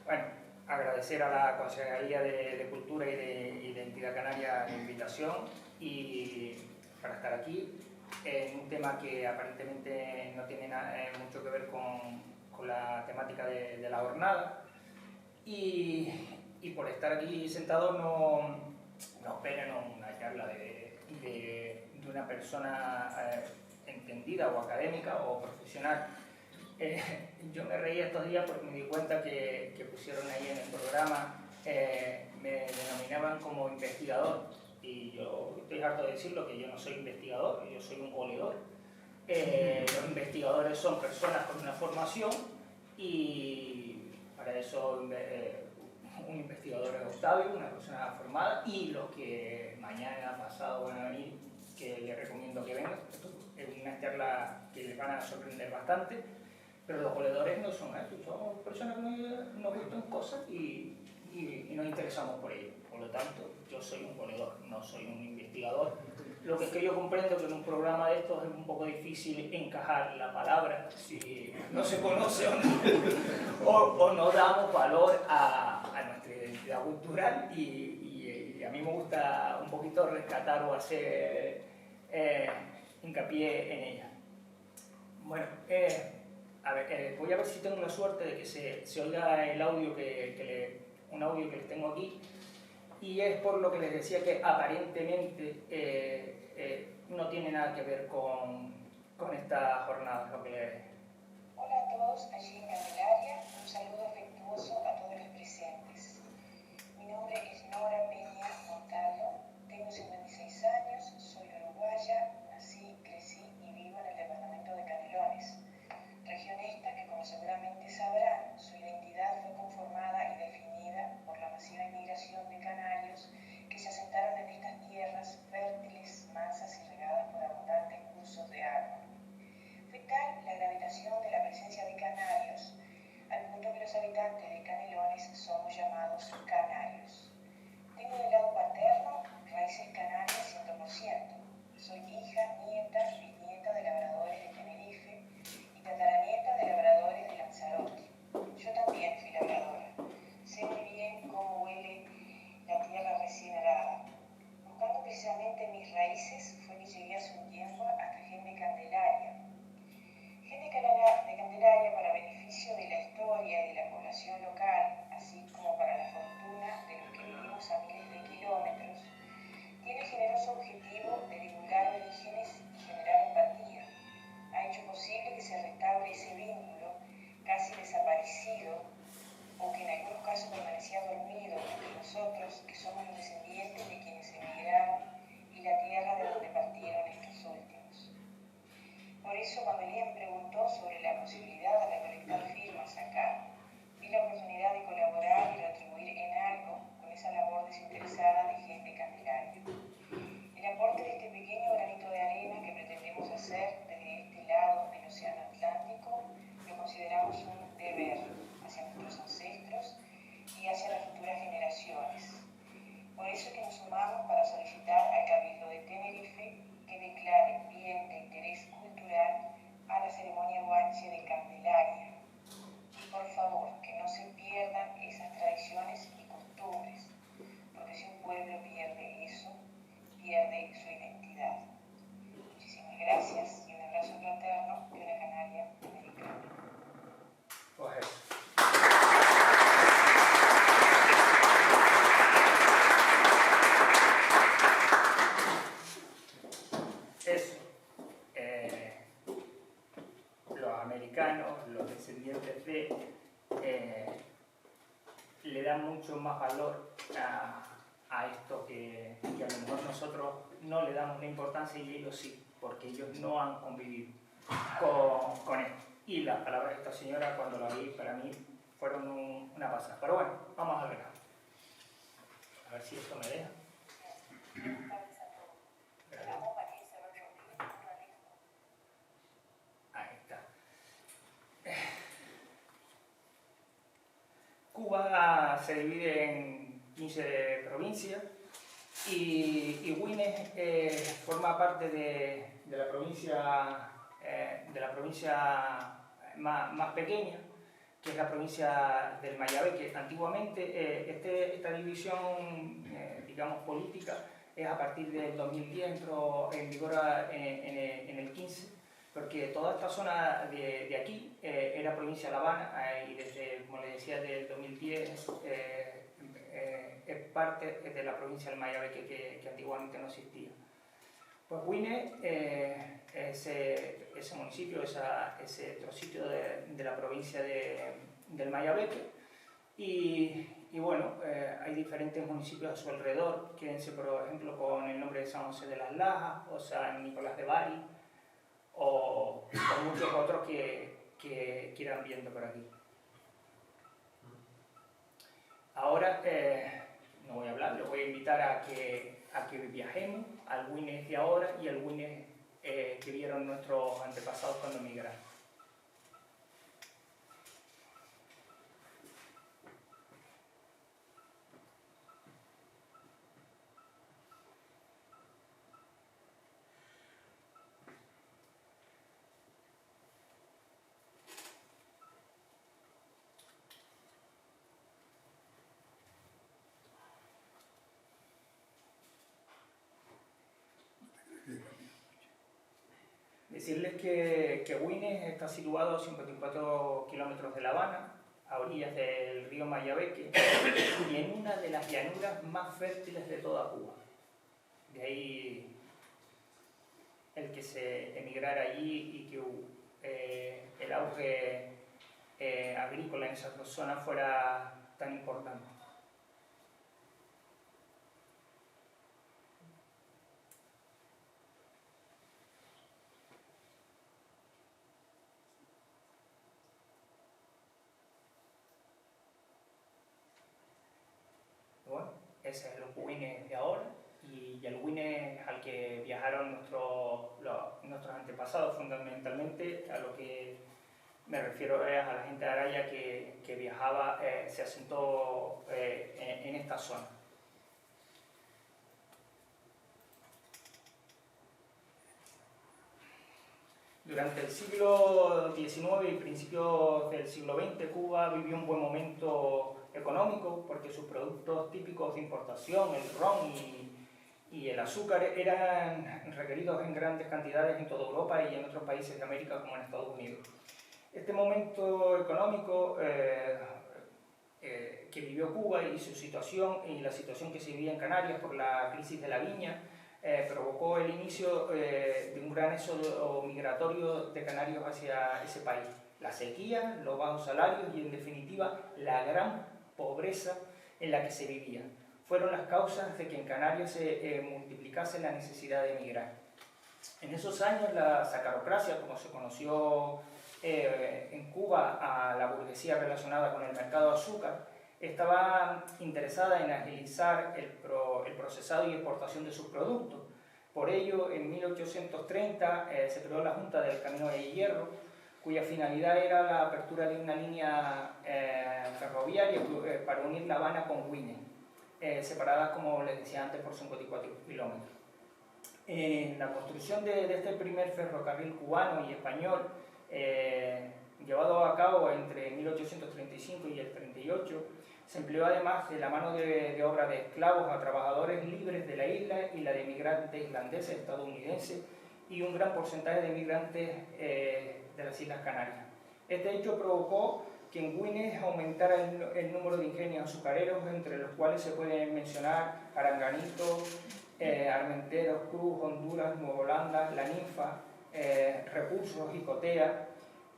Bueno, agradecer a la Consejería de Cultura y de Identidad Canaria la invitación y para estar aquí en un tema que aparentemente no tiene mucho que ver con la temática de la jornada y por estar aquí sentado no esperen una charla de una persona entendida o académica o profesional. Yo me reí estos días porque me di cuenta que pusieron ahí en el programa, me denominaban como investigador y yo estoy harto de decirlo que yo no soy investigador, yo soy un oledor. Los investigadores son personas con una formación y para eso un investigador es Octavio, una persona formada, y los que mañana, pasado van a venir, que les recomiendo que vengan. Esto es una charla que les van a sorprender bastante. Pero los oledores no son eso, somos personas que nos gustan cosas y nos interesamos por ello. Por lo tanto, yo soy un oledor, no soy un investigador. Lo que es que yo comprendo que en un programa de estos es un poco difícil encajar la palabra si no se conoce o no damos valor a nuestra identidad cultural y a mí me gusta un poquito rescatar o hacer hincapié en ella. Bueno, a ver, voy a ver si tengo la suerte de que se oiga el audio un audio que les tengo aquí, y es por lo que les decía que aparentemente no tiene nada que ver con esta jornada. Hola a todos allí en Candelaria, un saludo afectuoso a todos los presentes. Mi nombre es Nora Peña Montalvo, tengo 56 años, soy uruguaya, nací, crecí y vivo en el departamento de Canelones. Región esta que, como seguramente sabrán, su identidad fue conformada y definida por la masiva inmigración de canarios que se asentaron en estas tierras fértiles, mansas y regadas por abundantes cursos de agua. Fue tal la gravitación de la presencia de canarios, al punto que los habitantes de Canelones somos llamados canarios. Tengo del lado paterno raíces canarias 100%. Soy hija, nieta y bisnieta de labradores de Tenerife y tataranieta de labradores de Lanzarote. Yo también fui labradora. Sé muy bien cómo huele la tierra recién arada. Buscando precisamente mis raíces fue que llegué hace un tiempo hasta Gen de Candelaria. Gen de Candelaria, para beneficio de la historia y de la población local, así como para la fortuna de los que vivimos a miles de kilómetros, tiene el generoso objetivo de divulgar orígenes y generar empatía. Ha hecho posible que se restaure ese vínculo casi desaparecido o que en algunos casos permanecía dormido entre nosotros, que somos los descendientes de quienes emigraron y la tierra de donde partieron estos últimos. Por eso, cuando Elian me preguntó sobre la posibilidad de recolectar firmas acá, vi la oportunidad de colaborar y retribuir en algo con esa labor desinteresada de Gen de Candelaria. El aporte de este pequeño granito de arena que pretendemos hacer desde este lado del Océano Atlántico lo consideramos un deber hacia nuestros ancestros y hacia las futuras generaciones. Por eso es que nos sumamos para solicitar al Cabildo de Tenerife que declare bien de interés cultural a la ceremonia guanche de Candelaria. Y por favor, que no se pierdan esas tradiciones y costumbres, porque si un pueblo pierde eso, pierde su identidad. Muchísimas gracias y un abrazo fraterno de una canaria americana. Pues eso. Los americanos, los descendientes de, le dan mucho más valor a esto que a lo mejor nosotros no le damos la importancia y ellos sí, porque ellos no han convivido con esto. Y las palabras de esta señora, cuando la vi, para mí fueron una pasada. Pero bueno, vamos a ver. A ver si esto me deja. Ahí está. Cuba se divide en 15 provincias y Güines forma parte de la provincia más pequeña, que es la provincia del Mayabeque. Antiguamente esta división, digamos, política es a partir del 2010, entró en vigor en el 15, porque toda esta zona de aquí era provincia de La Habana y desde, como les decía, del 2010 es parte de la provincia del Mayabeque que antiguamente no existía. Pues Güines, ese municipio, ese trocito de la provincia del Mayabeque, y bueno, hay diferentes municipios a su alrededor, quédense por ejemplo con el nombre de San José de las Lajas, o San Nicolás de Bari, o muchos otros que irán viendo por aquí. Ahora no voy a hablar, les voy a invitar a que viajemos al Güines de ahora y al Güines que vieron nuestros antepasados cuando emigraron. Decirles que Güines está situado a 54 kilómetros de La Habana, a orillas del río Mayabeque, y en una de las llanuras más fértiles de toda Cuba. De ahí el que se emigrara allí y que el auge agrícola en esas dos zonas fuera tan importante. Bueno, ese es el Güines de ahora y el Güines al que viajaron nuestros antepasados. Fundamentalmente a lo que me refiero es a la gente de Araya que viajaba, se asentó en esta zona. Durante el siglo XIX y principios del siglo XX, Cuba vivió un buen momento económico porque sus productos típicos de importación, el ron y el azúcar, eran requeridos en grandes cantidades en toda Europa y en otros países de América como en Estados Unidos. Este momento económico que vivió Cuba y su situación y la situación que se vivía en Canarias por la crisis de la viña provocó el inicio de un gran éxodo migratorio de canarios hacia ese país. La sequía, los bajos salarios y, en definitiva, la gran pobreza en la que se vivía fueron las causas de que en Canarias se multiplicase la necesidad de emigrar. En esos años, la sacarocracia, como se conoció en Cuba a la burguesía relacionada con el mercado de azúcar, estaba interesada en agilizar el procesado y exportación de sus productos. Por ello, en 1830 se creó la Junta del Camino de Hierro, cuya finalidad era la apertura de una línea ferroviaria para unir La Habana con Güines, separadas, como les decía antes, por 54 kilómetros. En la construcción de este primer ferrocarril cubano y español, llevado a cabo entre 1835 y el 38, se empleó además de la mano de obra de esclavos a trabajadores libres de la isla y la de migrantes irlandeses, estadounidenses y un gran porcentaje de migrantes de las Islas Canarias. Este hecho provocó que en Güines aumentara el número de ingenios azucareros, entre los cuales se pueden mencionar Aranganito, Armenteros, Cruz, Honduras, Nueva Holanda, La Ninfa, Recursos, Jicotea,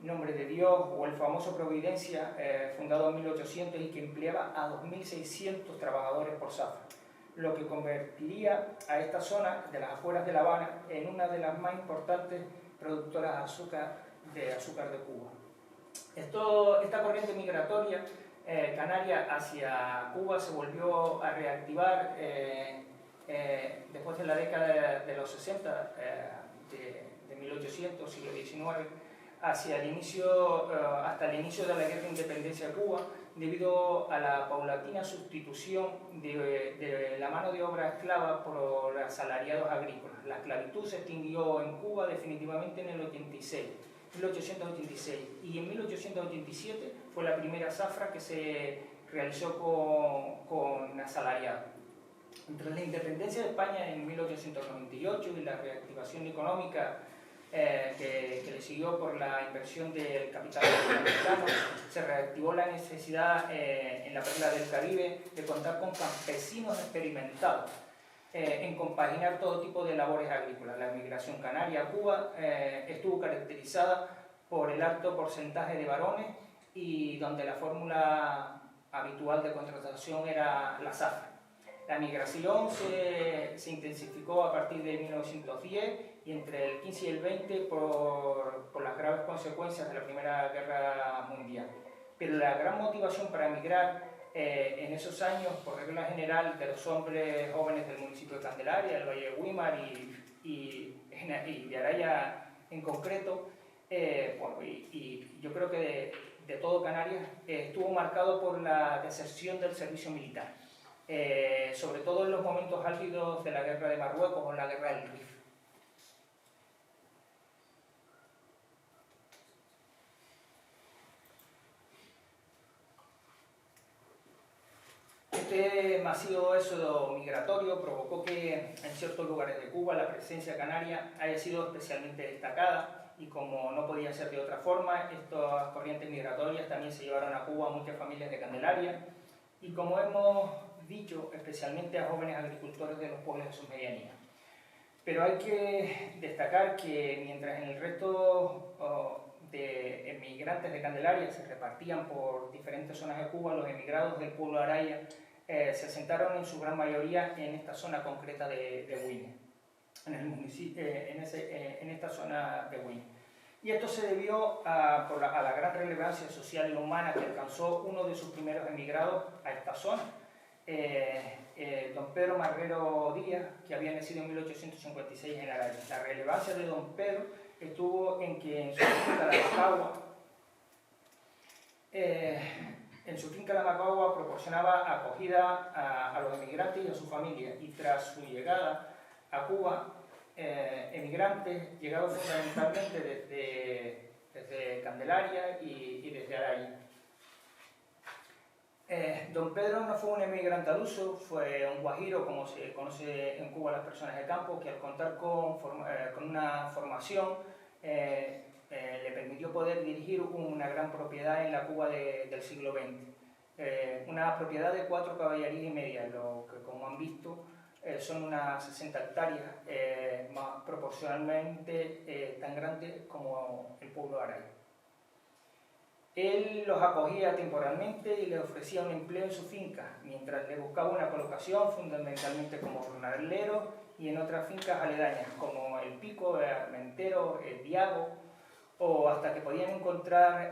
Nombre de Dios o el famoso Providencia, fundado en 1800 y que empleaba a 2.600 trabajadores por zafra, lo que convertiría a esta zona de las afueras de La Habana en una de las más importantes productoras de azúcar de Cuba. Esta corriente migratoria canaria hacia Cuba se volvió a reactivar después de la década de los 60, de 1800, siglo XIX, hasta el inicio de la Guerra de Independencia de Cuba, debido a la paulatina sustitución de la mano de obra esclava por los asalariados agrícolas. La esclavitud se extinguió en Cuba definitivamente en el 86 1886. Y en 1887 fue la primera zafra que se realizó con asalariado. Entre la independencia de España en 1898 y la reactivación económica que le siguió por la inversión del capital norteamericano, se reactivó la necesidad en la perla del Caribe de contar con campesinos experimentados en compaginar todo tipo de labores agrícolas. La emigración canaria a Cuba estuvo caracterizada por el alto porcentaje de varones y donde la fórmula habitual de contratación era la zafra. La migración se intensificó a partir de 1910 y entre el 15 y el 20 por las graves consecuencias de la Primera Guerra Mundial. Pero la gran motivación para emigrar en esos años, por regla general, de los hombres jóvenes del municipio de Candelaria, del Valle de Güímar y de Araya en concreto, bueno, y yo creo que de todo Canarias, estuvo marcado por la deserción del servicio militar, sobre todo en los momentos álgidos de la guerra de Marruecos o la guerra del Rif. Este masivo éxodo migratorio provocó que en ciertos lugares de Cuba la presencia canaria haya sido especialmente destacada y como no podía ser de otra forma, estas corrientes migratorias también se llevaron a Cuba a muchas familias de Candelaria y como hemos dicho, especialmente a jóvenes agricultores de los pueblos de sus medianías. Pero hay que destacar que mientras en el resto de emigrantes de Candelaria se repartían por diferentes zonas de Cuba, los emigrados del pueblo de Araya se asentaron en su gran mayoría en esta zona concreta de Güímar, en esta zona de Güímar. Y esto se debió a la gran relevancia social y humana que alcanzó uno de sus primeros emigrados a esta zona, don Pedro Marrero Díaz, que había nacido en 1856 en Araya. La relevancia de don Pedro estuvo en que en su finca La Macagua proporcionaba acogida a los emigrantes y a su familia, y tras su llegada a Cuba, emigrantes llegados fundamentalmente desde Candelaria y desde Araya. Don Pedro no fue un emigrante al uso, fue un guajiro, como se conoce en Cuba a las personas de campo, que al contar con una formación le permitió poder dirigir una gran propiedad en la Cuba del siglo XX. Una propiedad de 4 caballerías y media, lo que como han visto son unas 60 hectáreas, más proporcionalmente tan grande como el pueblo de Araya. Él los acogía temporalmente y les ofrecía un empleo en su finca, mientras le buscaba una colocación fundamentalmente como jornalero y en otras fincas aledañas, como El Pico, el Armentero, el Diago, o hasta que podían contar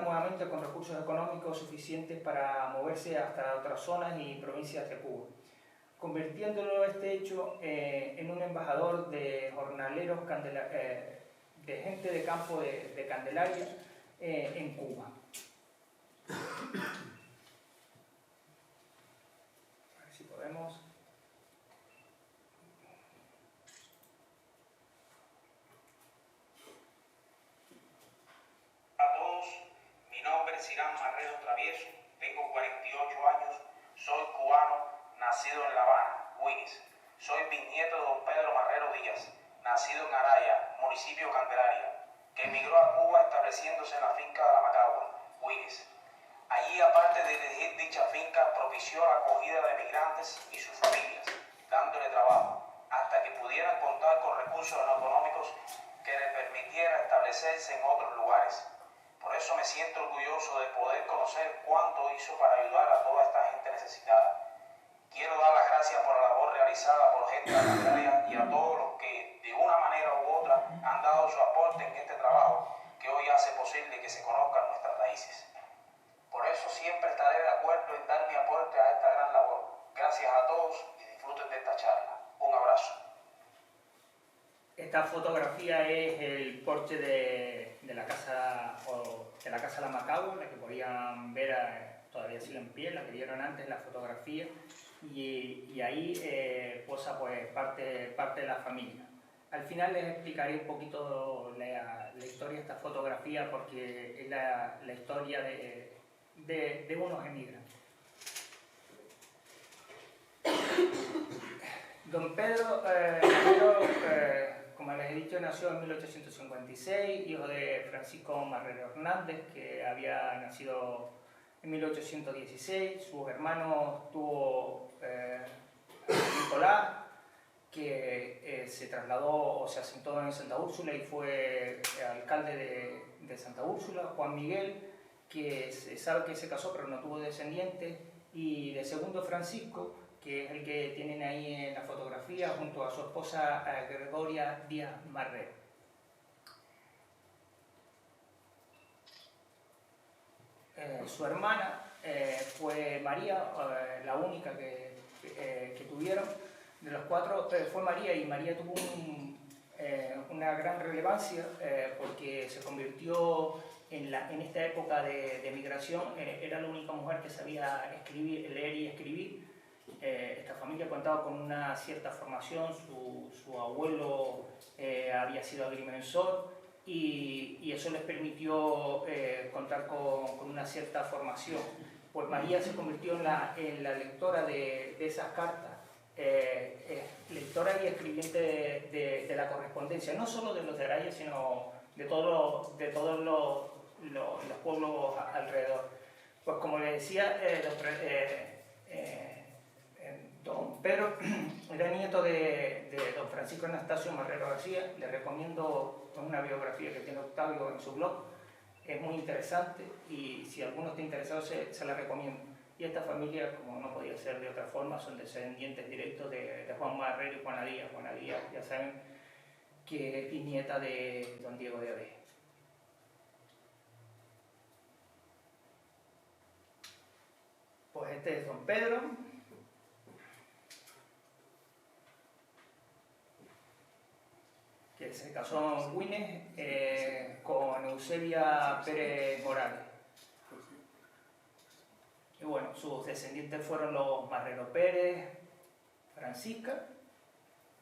nuevamente con recursos económicos suficientes para moverse hasta otras zonas y provincias de Cuba, convirtiéndolo este hecho en un embajador de jornaleros, de gente de campo de Candelaria, en Cuba. A ver si podemos. A todos, mi nombre es Irán Marrero Travieso, tengo 48 años, soy cubano, nacido en La Habana, Güímar. Soy bisnieto de don Pedro Marrero Díaz, nacido en Araya, municipio Candelaria, que emigró a Cuba estableciéndose en la finca de La Macagua, Güímar. Allí, aparte de dirigir dicha finca, propició la acogida de emigrantes y sus familias, dándole trabajo, hasta que pudieran contar con recursos económicos que les permitiera establecerse en otros lugares. Por eso me siento orgulloso de poder conocer cuánto hizo para ayudar a toda esta gente necesitada. Quiero dar las gracias por la labor realizada por gente de Candelaria y a todos los que, de una manera u otra, han dado su aporte en este trabajo que hoy hace posible que se conozcan nuestras raíces. Por eso siempre estaré de acuerdo en dar mi aporte a esta gran labor. Gracias a todos y disfruten de esta charla. Un abrazo. Esta fotografía es el porche de la casa La Macagua, la que podían ver, todavía sigue en pie, la que vieron antes la fotografía, y ahí posa pues parte de la familia. al final les explicaré un poquito la historia de esta fotografía, porque es la historia de unos emigrantes. Don Pedro, como les he dicho, nació en 1856, hijo de Francisco Marrero Hernández, que había nacido en 1816. Sus hermanos tuvo Nicolás, que se trasladó o se asentó en Santa Úrsula y fue alcalde de Santa Úrsula. Juan Miguel, que se sabe que se casó pero no tuvo descendientes, y de segundo Francisco, que es el que tienen ahí en la fotografía, junto a su esposa Gregoria Díaz Marrero. Su hermana fue María, la única que tuvieron. De los cuatro fue María, y María tuvo una gran relevancia porque se convirtió en esta época de migración, era la única mujer que sabía escribir, leer y escribir. Esta familia contaba con una cierta formación, su abuelo había sido agrimensor, y eso les permitió contar con una cierta formación. Pues María se convirtió en la lectora de esas cartas, lectora y escribiente de la correspondencia, no solo de los de Araya, sino de todos los pueblos alrededor. Pues como les decía, don Pedro era nieto de don Francisco Anastasio Marrero García. Le recomiendo una biografía que tiene Octavio en su blog, es muy interesante, y si alguno está interesado se la recomiendo. Y esta familia, como no podía ser de otra forma, son descendientes directos de Juan Marrero y Juana Díaz. Juana Díaz, ya saben, que es bisnieta de don Diego de Ode. Pues este es don Pedro, que se casó en Güines con Eusebia Pérez Morales. Y bueno, sus descendientes fueron los Marrero Pérez, Francisca,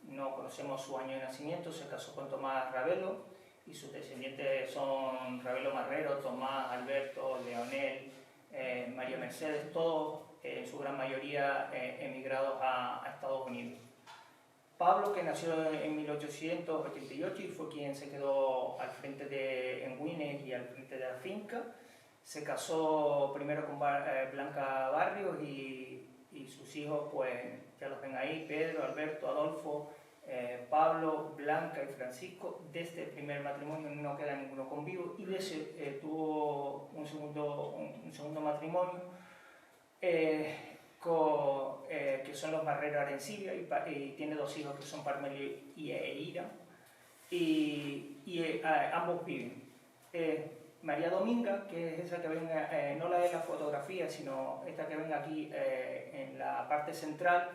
no conocemos su año de nacimiento, se casó con Tomás Ravelo, y sus descendientes son Ravelo Marrero, Tomás, Alberto, Leonel, María Mercedes, todos en su gran mayoría emigrados a Estados Unidos. Pablo, que nació en 1888 y fue quien se quedó al frente en Güines y al frente de la finca. Se casó primero con Blanca Barrios, y sus hijos, pues ya los ven ahí, Pedro, Alberto, Adolfo, Pablo, Blanca y Francisco. De este primer matrimonio no queda ninguno con vivo, y de ese tuvo un segundo matrimonio que son los Marrero Arencibia, y tiene dos hijos que son Parmelio y Eira, y ambos viven. María Dominga, que es esa que ven, no la de la fotografía, sino esta que ven aquí en la parte central,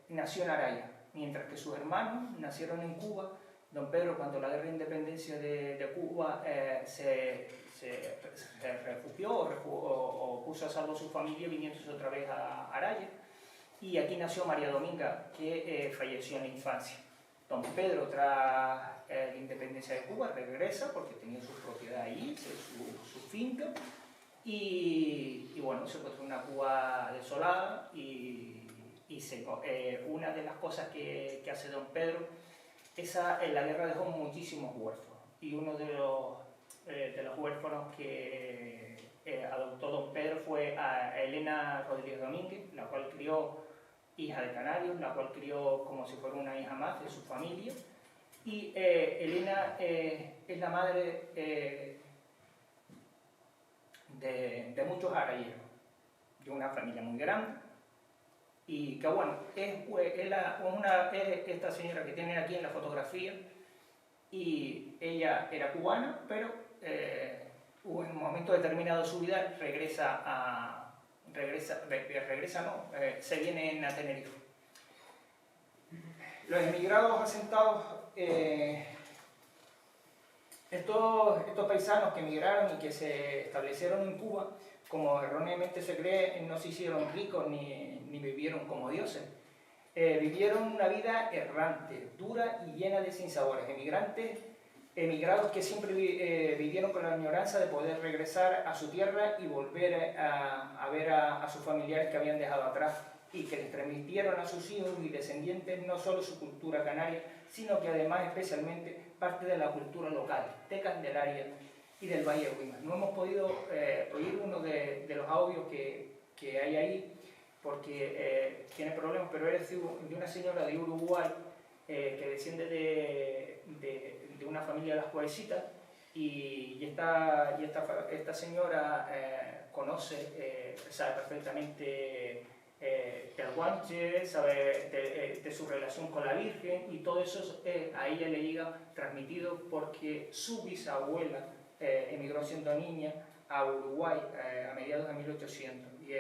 nació en Araya, mientras que sus hermanos nacieron en Cuba. Don Pedro, cuando la guerra de independencia de Cuba se refugió o puso a salvo a su familia, viniéndose otra vez a Araya, y aquí nació María Dominga, que falleció en la infancia. Don Pedro, tras la independencia de Cuba, regresa porque tenía su propiedad ahí, su finca, y bueno, se encontró una Cuba desolada, y una de las cosas que hace don Pedro, la guerra dejó muchísimos huérfanos, y uno de los huérfanos que adoptó don Pedro fue a Elena Rodríguez Domínguez, la cual crió, hija de canarios, la cual crió como si fuera una hija más de su familia. Y Elena es la madre de muchos arayeros, de una familia muy grande, y que bueno, es esta señora que tienen aquí en la fotografía, y ella era cubana, pero en un momento determinado de su vida se viene a Tenerife. Los emigrados asentados, estos paisanos que emigraron y que se establecieron en Cuba, como erróneamente se cree, no se hicieron ricos ni vivieron como dioses. vivieron una vida errante, dura y llena de sinsabores. Emigrados que siempre vivieron con la añoranza de poder regresar a su tierra y volver a ver a sus familiares que habían dejado atrás, y que les transmitieron a sus hijos y descendientes no solo su cultura canaria, sino que además especialmente parte de la cultura local, de Candelaria y del Valle de Guimas. No hemos podido oír uno de los audios que hay ahí, porque tiene problemas, pero es de una señora de Uruguay que desciende de una familia de las Cuevecitas, y esta señora sabe perfectamente del guanche, sabe de su relación con la Virgen, y todo eso a ella le llega transmitido porque su bisabuela emigró siendo niña a Uruguay a mediados de 1800, y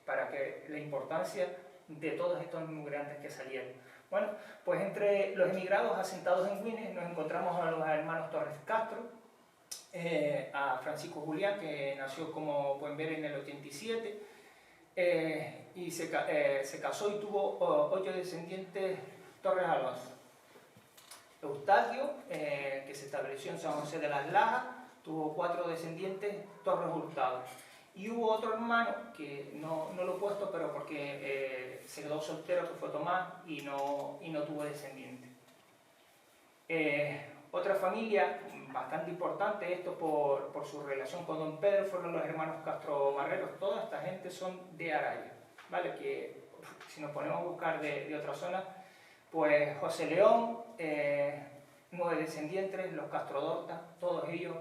para que la importancia de todos estos inmigrantes que salieron. Bueno, pues entre los emigrados asentados en Güines nos encontramos a los hermanos Torres Castro, a Francisco Julián, que nació, como pueden ver, en el 87, y se casó y tuvo 8 descendientes Torres Alonso. Eustaquio, que se estableció en San José de las Lajas, tuvo 4 descendientes Torres Hurtado. Y hubo otro hermano, que no lo he puesto, pero porque se quedó soltero, que fue Tomás, y no tuvo descendientes. Otra familia bastante importante, esto por su relación con don Pedro, fueron los hermanos Castro Marreros. Toda esta gente son de Araya, ¿vale? Que si nos ponemos a buscar de otra zona, pues José León, 9 descendientes, los Castro Dorta, todos ellos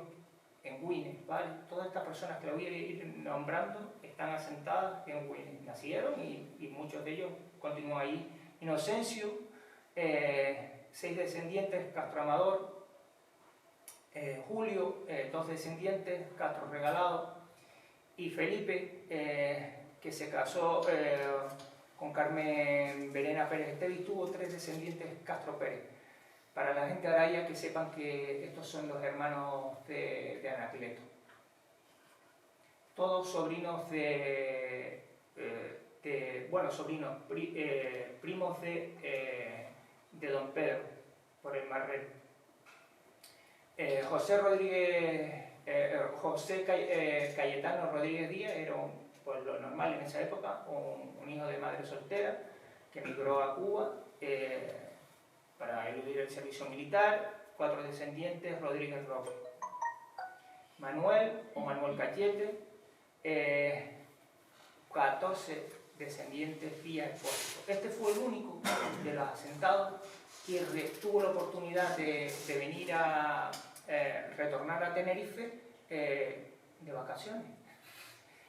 en Güines, ¿vale? Todas estas personas que lo voy a ir nombrando están asentadas en Güines, nacieron y muchos de ellos continúan ahí. Inocencio, 6 descendientes, Castro Amador. Julio, 2 descendientes, Castro Regalado. Y Felipe, que se casó con Carmen Verena Pérez Estevi, tuvo 3 descendientes, Castro Pérez. Para la gente de Araya, que sepan que estos son los hermanos de Anacleto. Todos sobrinos primos de don Pedro, por el Marrero. José Cayetano Rodríguez Díaz era pues, lo normal en esa época, un hijo de madre soltera que emigró a Cuba para eludir el servicio militar. 4 descendientes, Rodríguez Roque. Manuel Cachete, 14 descendientes vía Expósito. Este fue el único de los asentados que tuvo la oportunidad de venir a retornar a Tenerife de vacaciones.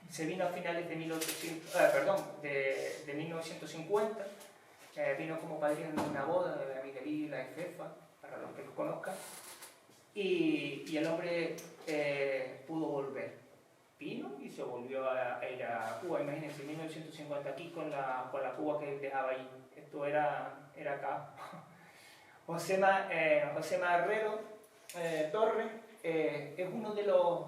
Se vino a finales de 1950, vino como padrino de una boda de Miguelí y la Efefa, para los que lo conozcan, y el hombre pudo volver. Vino y se volvió a ir a Cuba. Imagínense, 1950 aquí con la Cuba que dejaba ahí. Esto era acá. José Marrero Torres es uno de los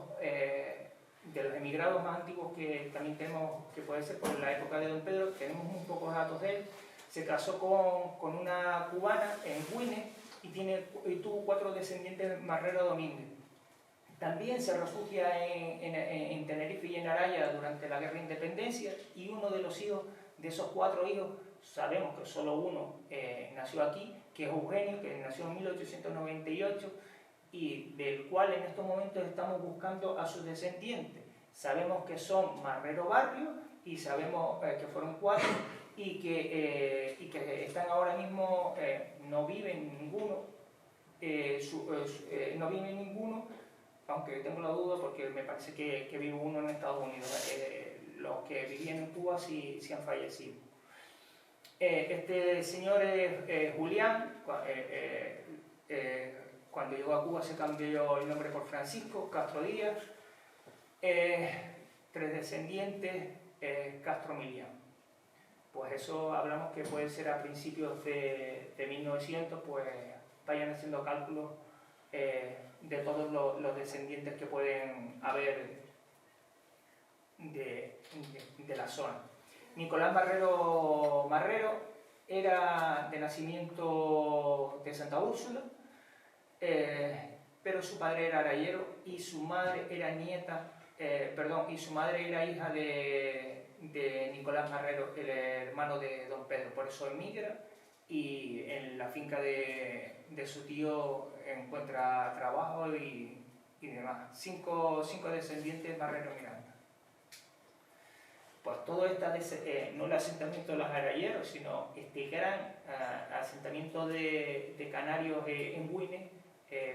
emigrados más antiguos que también tenemos, que puede ser por la época de don Pedro. Tenemos muy pocos datos de él. Se casó con una cubana en Güines y tuvo 4 descendientes Marrero Domínguez. También se refugia en Tenerife y en Araya durante la Guerra de Independencia, y uno de los hijos, de esos 4 hijos, sabemos que solo uno nació aquí, que es Eugenio, que nació en 1898, y del cual en estos momentos estamos buscando a sus descendientes. Sabemos que son Marrero Barrio, y sabemos que fueron 4, y que están ahora mismo, no viven ninguno, aunque tengo la duda porque me parece que vive uno en Estados Unidos. Los que vivían en Cuba sí han fallecido. Este señor Julián, cuando llegó a Cuba se cambió el nombre por Francisco Castro Díaz. 3 descendientes, Castro Milián. Pues eso hablamos que puede ser a principios de 1900, pues vayan haciendo cálculos de todos los descendientes que pueden haber de la zona. Nicolás Marrero era de nacimiento de Santa Úrsula, pero su padre era arayero y su madre era y su madre era hija de Nicolás Marrero, el hermano de don Pedro. Por eso emigra y en la finca de su tío encuentra trabajo y demás. Cinco descendientes Marrero Miranda. Pues todo no el asentamiento de los arayeros, sino este gran asentamiento de canarios en Güines,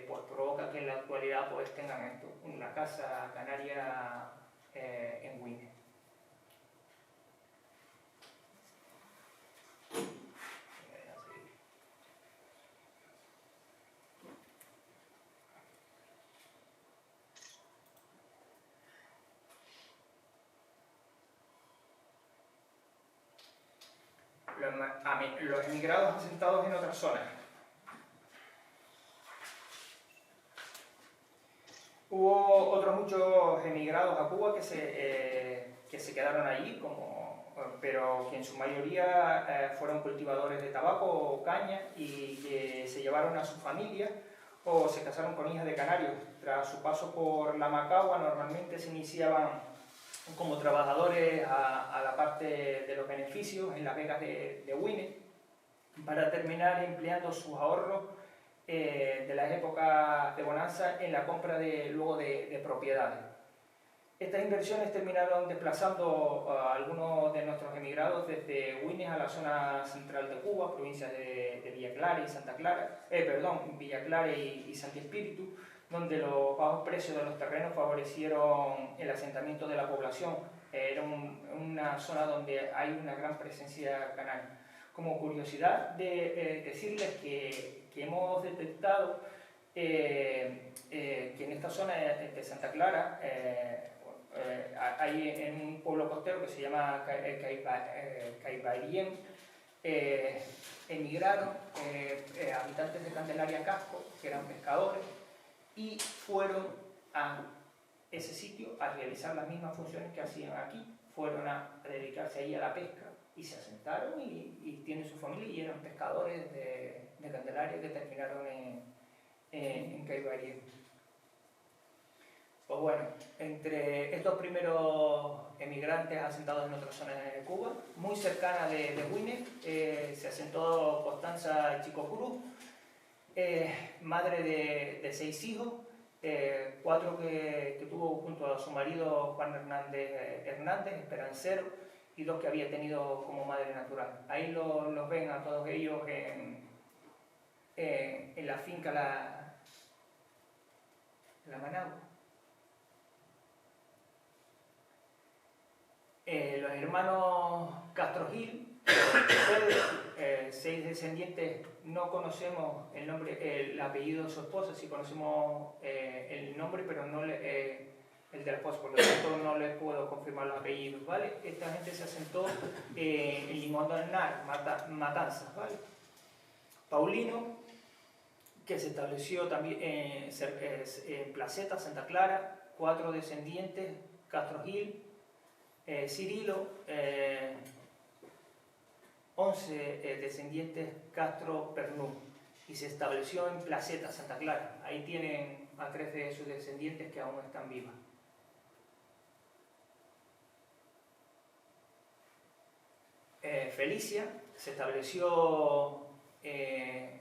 pues provoca que en la actualidad pues tengan esto, una casa canaria en Güines. Los emigrados asentados en otras zonas. Hubo otros muchos emigrados a Cuba que se quedaron allí, pero que en su mayoría fueron cultivadores de tabaco o caña y que se llevaron a su familia o se casaron con hijas de canarios. Tras su paso por la Macagua, normalmente se iniciaban como trabajadores a la parte de los beneficios en las vegas de Güines, para terminar empleando sus ahorros de las épocas de bonanza en la compra luego de propiedades. Estas inversiones terminaron desplazando a algunos de nuestros emigrados desde Güines a la zona central de Cuba, provincias de Villa Clara y Santa Clara, Villa Clara y Santi Espíritu, donde los bajos precios de los terrenos favorecieron el asentamiento de la población. Era una zona donde hay una gran presencia canaria. Como curiosidad, decirles que hemos detectado que en esta zona de Santa Clara hay en un pueblo costero que se llama Caibarien, emigraron habitantes de Candelaria Casco, que eran pescadores, y fueron a ese sitio a realizar las mismas funciones que hacían aquí. Fueron a dedicarse ahí a la pesca y se asentaron y tienen su familia y eran pescadores de Candelaria que terminaron en Caibarien. Pues bueno, entre estos primeros emigrantes asentados en otras zonas de Cuba, muy cercana de Güines, se asentó Constanza Chico Cruz, madre de 6 hijos, 4 que tuvo junto a su marido Juan Hernández, esperancero, y 2 que había tenido como madre natural. Ahí los ven a todos ellos en la finca La Managua. Los hermanos Castro Gil, 6 descendientes, no conocemos el apellido de su esposa, sí conocemos el nombre, pero no el de la esposa, por lo tanto no les puedo confirmar los apellidos, ¿vale? Esta gente se asentó en Limón del Nar, Matanzas, ¿vale? Paulino, que se estableció también en Placeta, Santa Clara, 4 descendientes, Castro Gil, Cirilo, 11 descendientes Castro Pernú, y se estableció en Placeta, Santa Clara. Ahí tienen a 3 de sus descendientes que aún están vivas. Felicia se estableció en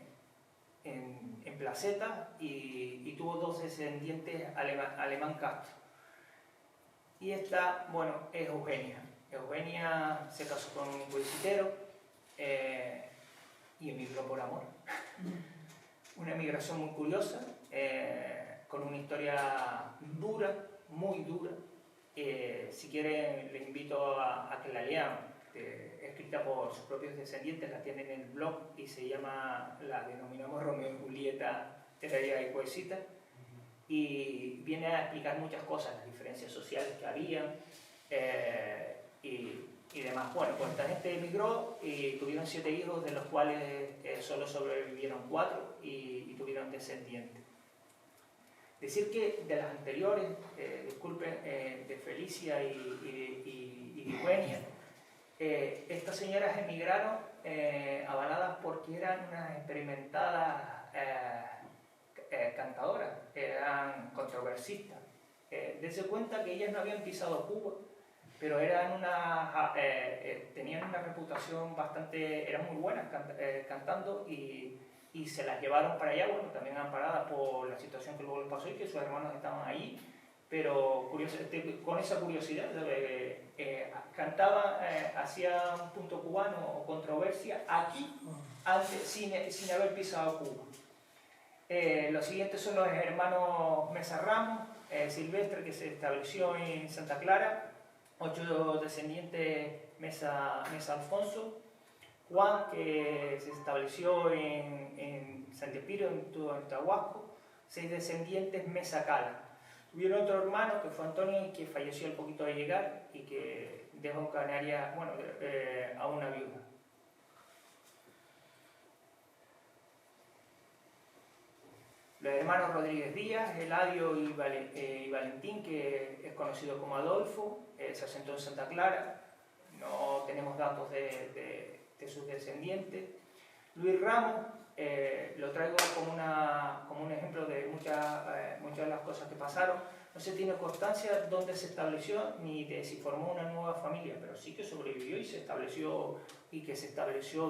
Placeta y tuvo 2 descendientes Alemán Castro. Y esta, bueno, es Eugenia. Eugenia se casó con un coicitero y emigró por amor. Una emigración muy curiosa, con una historia dura, muy dura. Si quieren, les invito a que la lean, escrita por sus propios descendientes, la tienen en el blog y la denominamos Romeo y Julieta, Teresa y Poesita. Y viene a explicar muchas cosas, las diferencias sociales que había y demás. Bueno, pues esta gente emigró y tuvieron 7 hijos, de los cuales solo sobrevivieron 4 y tuvieron descendientes. Decir que de las anteriores, disculpen, de Felicia y Eugenia, Estas señoras emigraron avaladas porque eran unas experimentadas cantadoras, eran controversistas. Dense cuenta que ellas no habían pisado Cuba, pero eran tenían una reputación bastante, eran muy buenas cantando y se las llevaron para allá, bueno, también amparadas por la situación que luego les pasó y que sus hermanos estaban allí, pero con esa curiosidad, cantaban, hacían un punto cubano o controversia aquí, antes, sin haber pisado Cuba. Los siguientes son los hermanos Mesa Ramos, Silvestre, que se estableció en Santa Clara, 8 descendientes Mesa Alfonso, Juan, que se estableció en San Espiro, en Tahuasco, 6 descendientes Mesa Cala. Tuvieron otro hermano, que fue Antonio, que falleció al poquito de llegar y que dejó en Canarias, bueno, a una viuda. Los hermanos Rodríguez Díaz, Eladio y Valentín, que es conocido como Adolfo, se asentó en Santa Clara. No tenemos datos de sus descendientes. Luis Ramos, lo traigo como un ejemplo de muchas de las cosas que pasaron. No se tiene constancia dónde se estableció ni de si formó una nueva familia, pero sí que sobrevivió y se estableció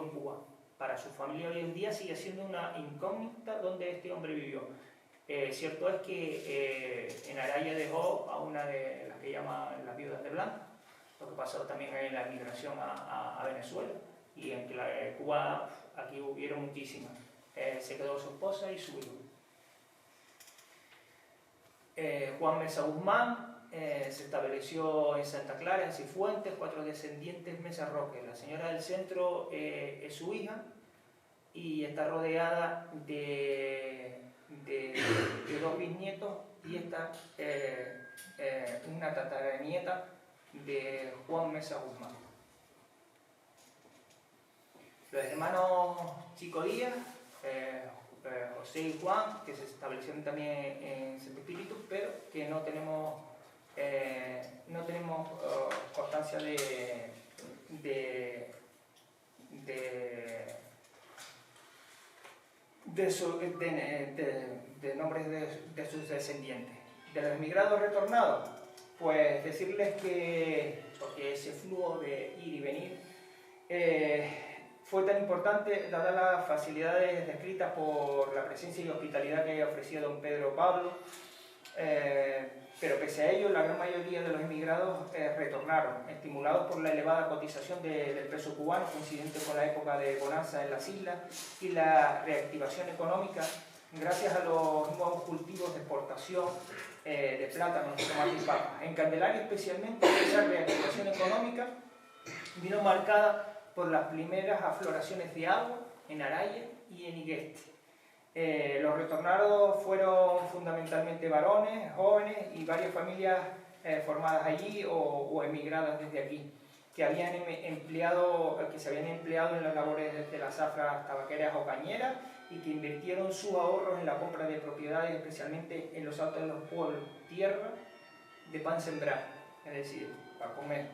en Cuba. Para su familia hoy en día sigue siendo una incógnita dónde este hombre vivió. Cierto es que en Araya dejó a una de las que llaman las viudas de Blanco, lo que pasó también en la migración a Venezuela, y en Cuba aquí hubieron muchísimas. Se quedó su esposa y su hijo. Juan Mesa Guzmán se estableció en Santa Clara, en Cifuentes, 4 descendientes Mesa Roque. La señora del centro es su hija y está rodeada de 2 bisnietos y esta una tataranieta de Juan Mesa Guzmán. Los hermanos Chico Díaz, José y Juan, que se establecieron también en Santo Espíritu, pero que no tenemos constancia de nombres de sus descendientes. De los emigrados retornados, pues decirles que, porque ese flujo de ir y venir fue tan importante, dadas las facilidades descritas por la presencia y hospitalidad que ofrecía don Pedro Pablo, pero pese a ello, la gran mayoría de los emigrados retornaron, estimulados por la elevada cotización del peso cubano, coincidente con la época de bonanza en las islas, y la reactivación económica, gracias a los nuevos cultivos de exportación de plátanos, tomate y papas. En Candelaria, especialmente, esa reactivación económica vino marcada por las primeras afloraciones de agua en Araya y en Igueste. Los retornados fueron fundamentalmente varones, jóvenes y varias familias formadas allí o emigradas desde aquí, que se habían empleado en las labores de las zafras tabaqueras o cañeras y que invirtieron sus ahorros en la compra de propiedades, especialmente en los altos de los pueblos, tierra de pan sembrar, es decir, para comer.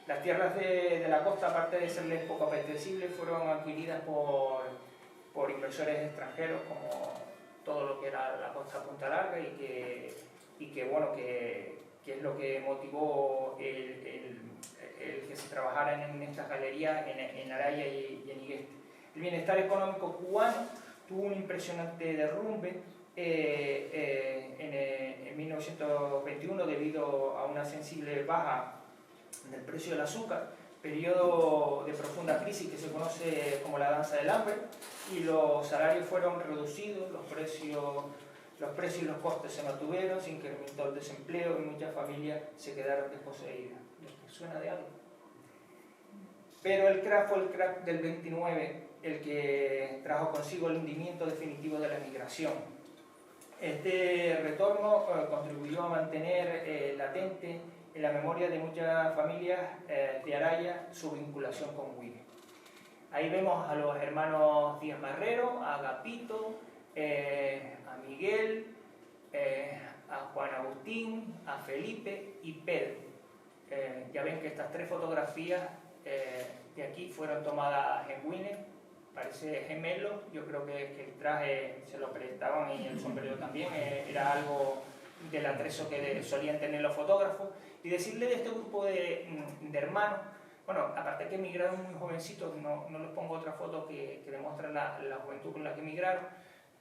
Las tierras de la costa, aparte de serles poco apetecibles, fueron adquiridas por inversores extranjeros, como todo lo que era la costa Punta Larga, y que es lo que motivó el que se trabajaran en estas galerías en Araya y en Igueste. El bienestar económico cubano tuvo un impresionante derrumbe en 1921 debido a una sensible baja del precio del azúcar, periodo de profunda crisis que se conoce como la danza del hambre, y los salarios fueron reducidos, los precios y los costes se mantuvieron, se incrementó el desempleo y muchas familias se quedaron desposeídas. ¿Suena de algo? Pero el crack fue el crack del 29 el que trajo consigo el hundimiento definitivo de la migración. Este retorno contribuyó a mantener latente en la memoria de muchas familias de Araya su vinculación con Huile. Ahí vemos a los hermanos Díaz Marrero, a Agapito, a Miguel, a Juan Agustín, a Felipe y Pedro. Ya ven que estas 3 fotografías de aquí fueron tomadas en Güines, parece gemelo. Yo creo que el traje se lo prestaban y el sombrero también, era algo del atrezo que solían tener los fotógrafos. Y decirle de este grupo de hermanos, bueno, aparte que emigraron muy jovencitos, no les pongo otra foto que demuestra la juventud con la que emigraron,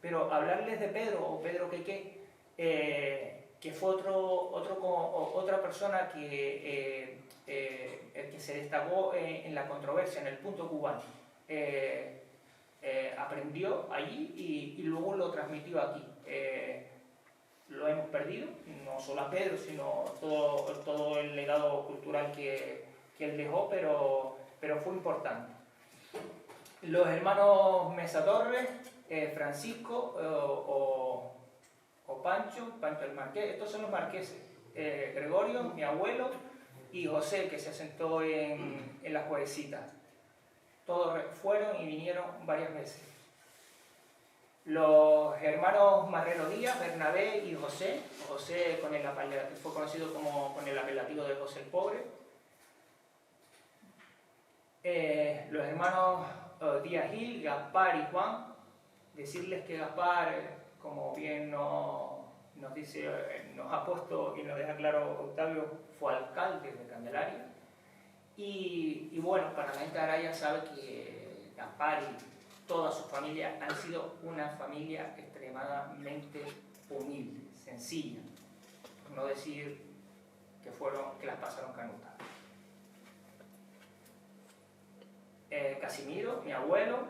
pero hablarles de Pedro o Pedro Queque, que fue otra persona que se destacó en la controversia, en el punto cubano. Aprendió allí y luego lo transmitió aquí. Lo hemos perdido, no solo a Pedro, sino todo el legado cultural que él dejó, pero fue importante. Los hermanos Mesa Torres, Francisco o Pancho el Marqués, estos son los marqueses. Gregorio, mi abuelo, y José, que se asentó en la Juevesita. Todos fueron y vinieron varias veces. Los hermanos Marrero Díaz, Bernabé y José fue conocido con el apelativo de José el Pobre. Los hermanos Díaz Gil, Gaspar y Juan, decirles que Gaspar, como bien nos ha puesto y nos deja claro Octavio, fue alcalde de Candelaria. Y bueno, para la gente de Araya sabe que Gaspar y toda su familia han sido una familia extremadamente humilde, sencilla, por no decir que las pasaron canutas. Casimiro, mi abuelo,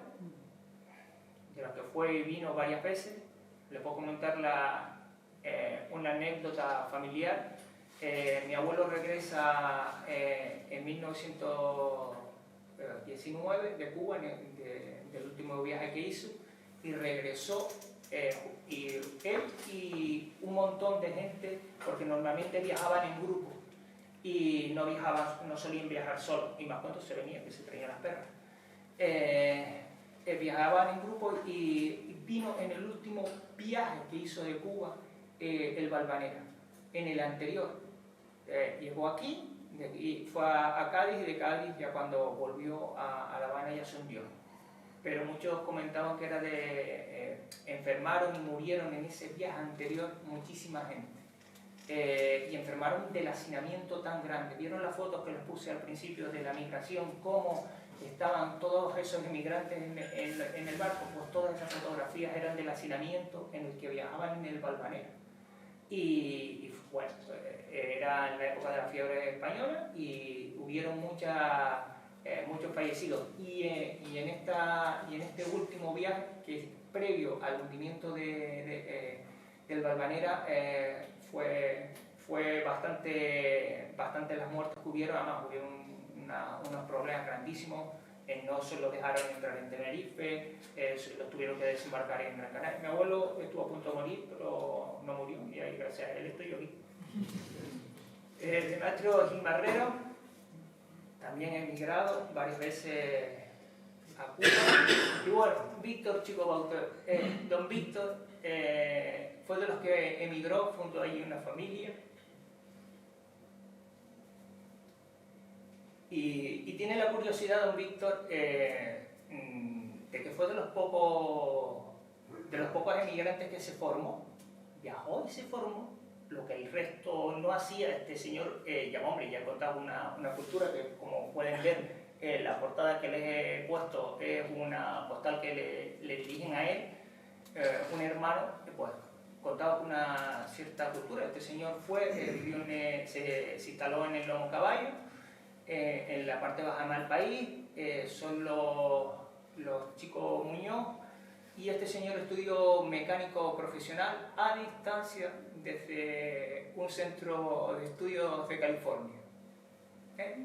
de los que fue y vino varias veces, le puedo comentar una anécdota familiar. Mi abuelo regresa en 1919 de Cuba, del último viaje que hizo, y regresó, y él y un montón de gente, porque normalmente viajaban en grupo y no solían viajar solos, y más cuando se venían, que se traían las perras. Viajaban en grupo y vino en el último viaje que hizo de Cuba el Valvanera. En el anterior llegó aquí y fue a Cádiz, y de Cádiz ya cuando volvió a La Habana ya se hundió. Pero muchos comentaban que enfermaron y murieron en ese viaje anterior muchísima gente. Y enfermaron del hacinamiento tan grande. ¿Vieron las fotos que les puse al principio de la migración? Cómo estaban todos esos inmigrantes en el barco. Pues todas esas fotografías eran del hacinamiento en el que viajaban en el Valvanera. Y bueno, era en la época de la fiebre española y hubieron muchos fallecidos. Y en este último viaje, que es previo al hundimiento del Valvanera, fue bastante las muertes que hubieron. Además hubieron unos problemas grandísimos. No se lo dejaron entrar en Tenerife, lo tuvieron que desembarcar en Gran Canaria. Mi abuelo estuvo a punto de morir, pero no murió, y ahí gracias a él estoy yo aquí. Demetrio Gil Marrero también ha emigrado varias veces a Cuba. Y bueno, Víctor Chico Bauter, don Víctor fue de los que emigró, fundó ahí una familia. Y tiene la curiosidad don Víctor de que fue de los pocos emigrantes que se formó, viajó y se formó, lo que el resto no hacía. Este señor, ya he contado una cultura que, como pueden ver, la portada que les he puesto es una postal que le dirigen a él, un hermano, pues contaba una cierta cultura. Este señor se instaló en el Lomo Caballo, en la parte baja del país. Son los chicos Muñoz, y este señor estudió mecánico profesional a distancia desde un centro de estudios de California,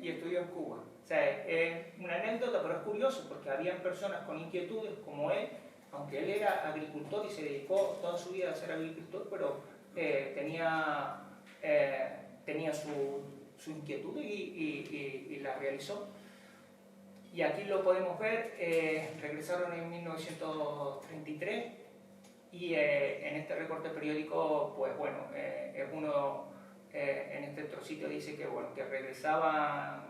y estudió en Cuba. O sea, es una anécdota, pero es curioso porque habían personas con inquietudes como él, aunque él era agricultor y se dedicó toda su vida a ser agricultor, pero tenía su inquietud y la realizó. Y aquí lo podemos ver. Regresaron en 1933, y en este recorte periódico, pues bueno, en este trocito dice que regresaban,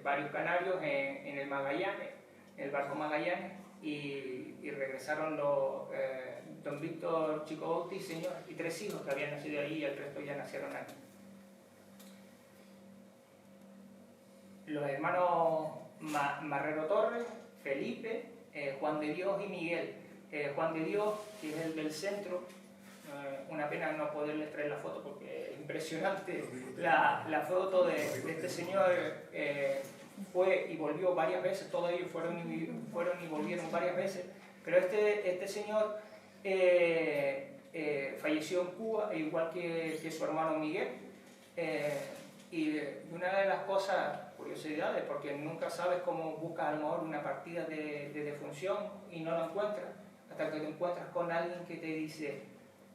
varios canarios en el Magallanes, en el barco Magallanes, y regresaron don Víctor Chico Bauti, señor, y 3 hijos que habían nacido ahí y el resto ya nacieron aquí. Los hermanos Marrero Torres, Felipe, Juan de Dios y Miguel. Juan de Dios, que es el del centro, una pena no poderles traer la foto porque es impresionante la foto de este señor. Fue y volvió varias veces, todos ellos fueron y volvieron varias veces, pero este señor falleció en Cuba, igual que su hermano Miguel. Y una de las cosas, curiosidades, porque nunca sabes cómo buscas a lo mejor una partida de defunción y no lo encuentras, hasta que te encuentras con alguien que te dice,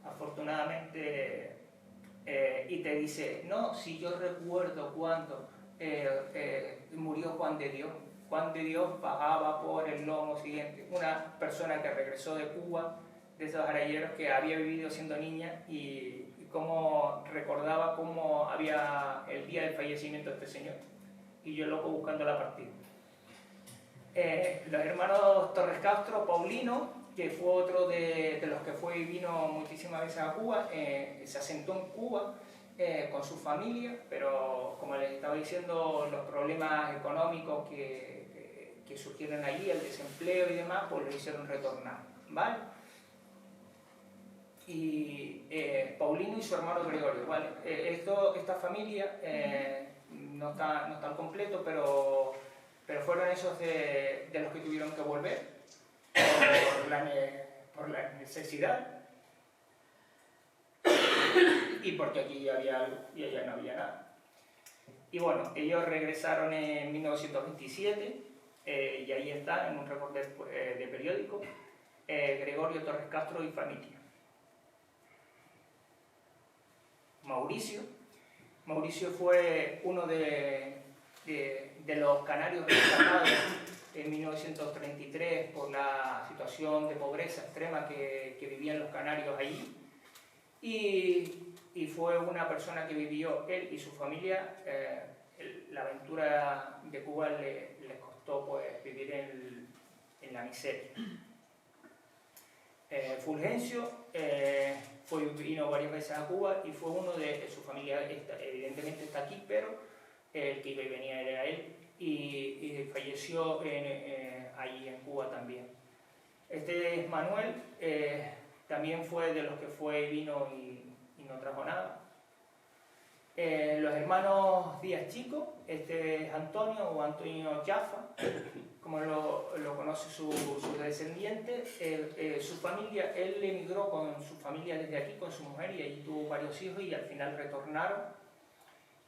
afortunadamente, y te dice, no, si yo recuerdo cuando murió Juan de Dios. Juan de Dios bajaba por el lomo siguiente, una persona que regresó de Cuba, de esos arayeros que había vivido siendo niña y cómo recordaba cómo había el día del fallecimiento de este señor. Y yo loco buscando la partida. Los hermanos Torres Castro, Paulino, que fue otro de los que fue y vino muchísimas veces a Cuba, se asentó en Cuba con su familia, pero como les estaba diciendo, los problemas económicos que surgieron allí, el desempleo y demás, pues lo hicieron retornar, ¿vale? Y Paulino y su hermano Gregorio, ¿vale? Esta familia no está al completo, pero fueron esos de los que tuvieron que volver por la necesidad y porque aquí ya había algo y allá no había nada. Y bueno, ellos regresaron en 1927 y ahí está, en un reporte de periódico, Gregorio Torres Castro y familia. Mauricio fue uno de los canarios rescatados en 1933 por la situación de pobreza extrema que vivían los canarios allí, y fue una persona que vivió, él y su familia, la aventura de Cuba les costó pues vivir en la miseria. Fulgencio vino varias veces a Cuba y fue uno de su familia, evidentemente está aquí, pero el que iba y venía era él, y falleció ahí en Cuba también. Este es Manuel, también fue de los que fue y vino y no trajo nada. Los hermanos Díaz Chico, este es Antonio o Antonio Jaffa, como lo conoce su descendiente. Su familia, él emigró con su familia desde aquí, con su mujer, y allí tuvo varios hijos y al final retornaron.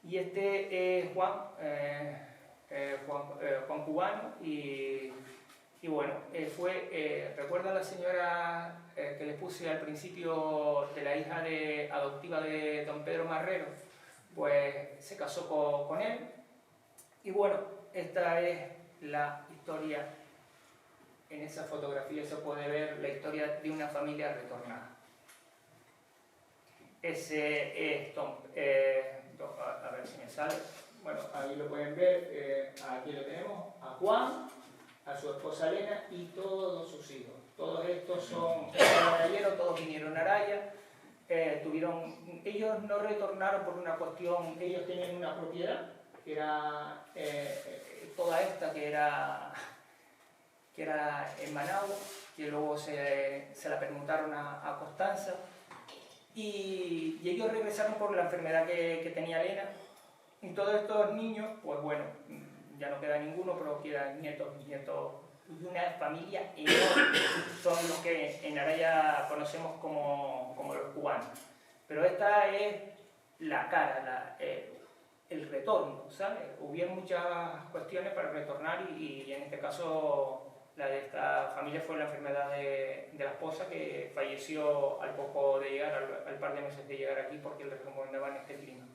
Y este es Juan Cubano, y bueno, ¿recuerda la señora que les puse al principio de la hija adoptiva de don Pedro Marrero? Pues se casó con él, y bueno, esta es la historia. En esa fotografía se puede ver la historia de una familia retornada. Ese es a ver si me sale. Bueno, ahí lo pueden ver. Aquí lo tenemos a Juan, a su esposa Elena y todos sus hijos. Todos estos son arayeros, todos vinieron a Araya. Ellos no retornaron por una cuestión, ellos tenían una propiedad que era toda esta, que era en Managua, que luego se la permutaron a Constanza, y ellos regresaron por la enfermedad que tenía Elena, y todos estos niños, pues bueno, ya no queda ninguno, pero quedan nietos de una familia enorme. Son los que en Araya conocemos como los cubanos. Pero esta es la cara, el retorno, ¿sabes? Hubieron muchas cuestiones para retornar y en este caso la de esta familia fue la enfermedad de la esposa, que falleció al poco de llegar, al par de meses de llegar aquí, porque les recomendaban este clima.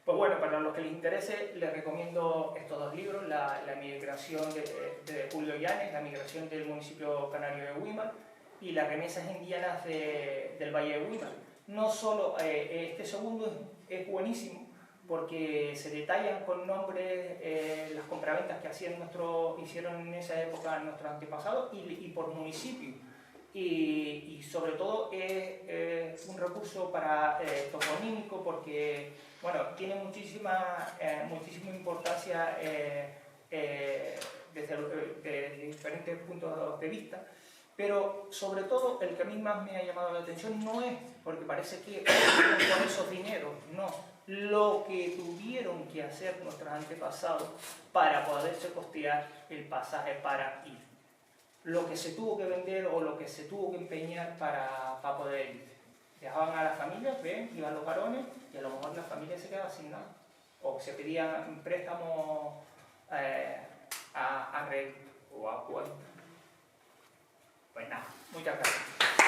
Pues bueno, para los que les interese, les recomiendo estos dos libros: la migración de Julio Llanes, la migración del municipio canario de Huímar, y las remesas indianas del Valle de Huímar. No solo, este segundo es buenísimo, porque se detallan con nombres las compraventas que hicieron en esa época nuestros antepasados y por municipio. Y sobre todo es un recurso para toponímico porque bueno, tiene muchísima importancia desde diferentes puntos de vista, pero sobre todo el que a mí más me ha llamado la atención no es porque parece que con esos dineros, no, lo que tuvieron que hacer nuestros antepasados para poderse costear el pasaje para ir. Lo que se tuvo que vender o lo que se tuvo que empeñar para poder ir. Dejaban a las familias, iban los varones y a lo mejor la familia se quedaba sin nada. O se pedían préstamos a red o a cuenta. Pues nada, muchas gracias.